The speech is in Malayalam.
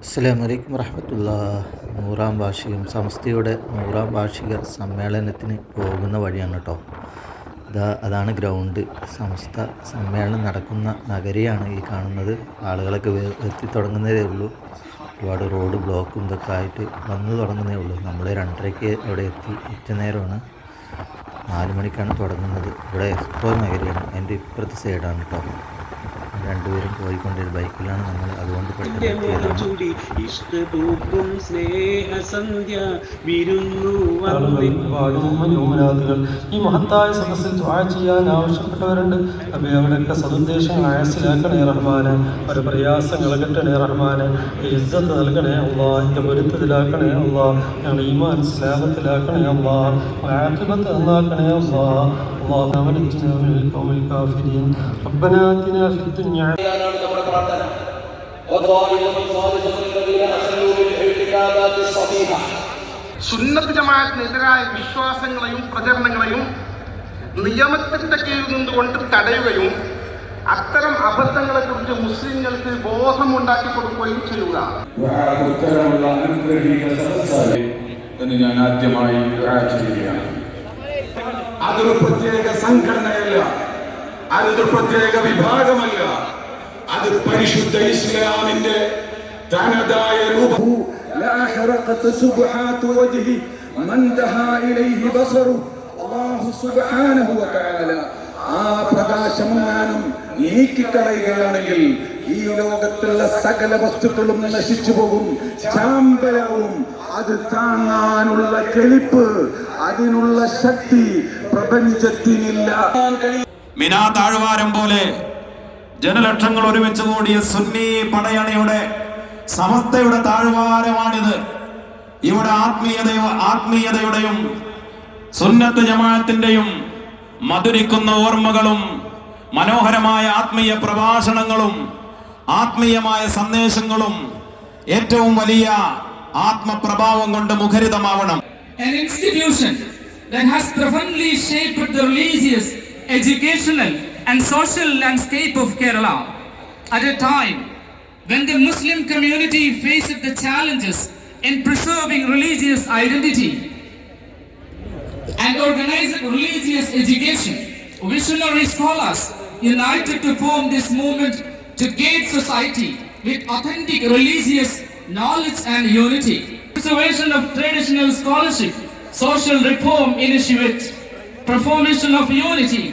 അസ്സലാമു അലൈക്കും വറഹ്മത്തുള്ളാഹി. 100-ാം വാർഷികം സമസ്തയുടെ 100-ാം വാർഷിക സമ്മേളനത്തിന് പോകുന്ന വഴിയാണ് കേട്ടോ. അതാണ് ഗ്രൗണ്ട്. സമസ്ത സമ്മേളനം നടക്കുന്ന നഗരിയാണ് ഈ കാണുന്നത്. ആളുകളൊക്കെ എത്തിത്തുടങ്ങുന്നതേ ഉള്ളൂ. ഒരുപാട് റോഡ് ബ്ലോക്കും ഇതൊക്കെ ആയിട്ട് വന്നു തുടങ്ങുന്നേ ഉള്ളൂ. നമ്മൾ 2:30-ക്ക് അവിടെ എത്തി. ഉച്ചനേരമാണ്, 4 മണിക്കാണ് തുടങ്ങുന്നത്. ഇവിടെ എക്സ്പോ നഗരിയാണ്, അതിൻ്റെ ഇപ്പുറത്തെ സൈഡാണ് കേട്ടോ. രണ്ടുപേരും പോയിക്കൊണ്ടിരുന്ന ബൈക്കിലാണ് നമ്മൾ, അതുകൊണ്ട് പെട്ടെന്ന് ഈ മഹത്തായ സദസ്സിൽ ദുആ ചെയ്യാൻ ആവശ്യപ്പെട്ടവരുണ്ട്. അപ്പൊ അവിടെയൊക്കെ സതുദ്ദേശങ്ങൾ ആയസിലാക്കണേ റഹ്മാനെ, ഒരു പ്രയാസങ്ങൾ അകറ്റണേ റഹ്മാനെ, ഇസ്സത്ത് നൽകണേ അല്ലാഹ്, എൻ്റെ പൊരുത്തത്തിലാക്കണേ അല്ലാഹ്, ഞങ്ങൾ ഈമാൻ ഇസ്ലാമത്തിലാക്കണേ അല്ലാഹ്, ആഖിബത്ത് നന്നാക്കണേ അല്ലാഹ്. اللهم نجنا من القوم الكافرين ربنا آتنا في الدنيا സുന്നത്ത് ജമാഅത്തിനെതിരായ വിശ്വാസങ്ങളെയും പ്രചരണങ്ങളെയും നിയമത്തിന്റെ കീഴിൽ നിന്നുകൊണ്ട് തടയുകയും അത്തരം അബദ്ധങ്ങളെ കുറിച്ച് മുസ്ലിങ്ങൾക്ക് ബോധമുണ്ടാക്കി കൊടുക്കുകയും ചെയ്യുക. ഞാൻ ആദ്യമായി ചെയ്യുകയാണ്. അതൊരു പ്രത്യേക സംഘടനയല്ല, അതൊരു പ്രത്യേക വിഭാഗമല്ല, അത് പരിശുദ്ധ ഇസ്ലാമിന്റെ തനതായ രൂപം. ആ പ്രകാശമാനം നീക്കിക്കളയുകയാണെങ്കിൽ ഈ ലോകത്തുള്ള സകല വസ്തുക്കളും നശിച്ചു പോകും, ചാമ്പലാവും. അത് താങ്ങാനുള്ള കെളിപ്പ്, അതിനുള്ള ശക്തി പ്രപഞ്ചത്തിനില്ല. മിനാ താഴ്വാരം പോലെ ജനലക്ഷങ്ങൾ ഒരുമിച്ച് കൂടിയ സുന്നി പടയണിയുടെ സമസ്തയുടെ താഴ്വാരമാണിത്. ഇവിടെ ആത്മീയതയുടെയും സുന്നത്ത് ജമാഅത്തിന്റെയും മധുരിക്കുന്ന ഓർമ്മകളും മനോഹരമായ ആത്മീയ പ്രഭാഷണങ്ങളും ആത്മീയമായ സന്ദേശങ്ങളും ഏറ്റവും വലിയ ആത്മപ്രഭാവം കൊണ്ട് മുഖരിതമാവണം. An institution that has profoundly shaped the religious, educational and social landscape of Kerala at a time when the Muslim community faced the challenges in preserving religious identity and organized religious education. Visionary scholars united to form this movement to guide society with authentic religious knowledge and unity. Preservation of traditional scholarship, social reform initiatives, promotion of unity.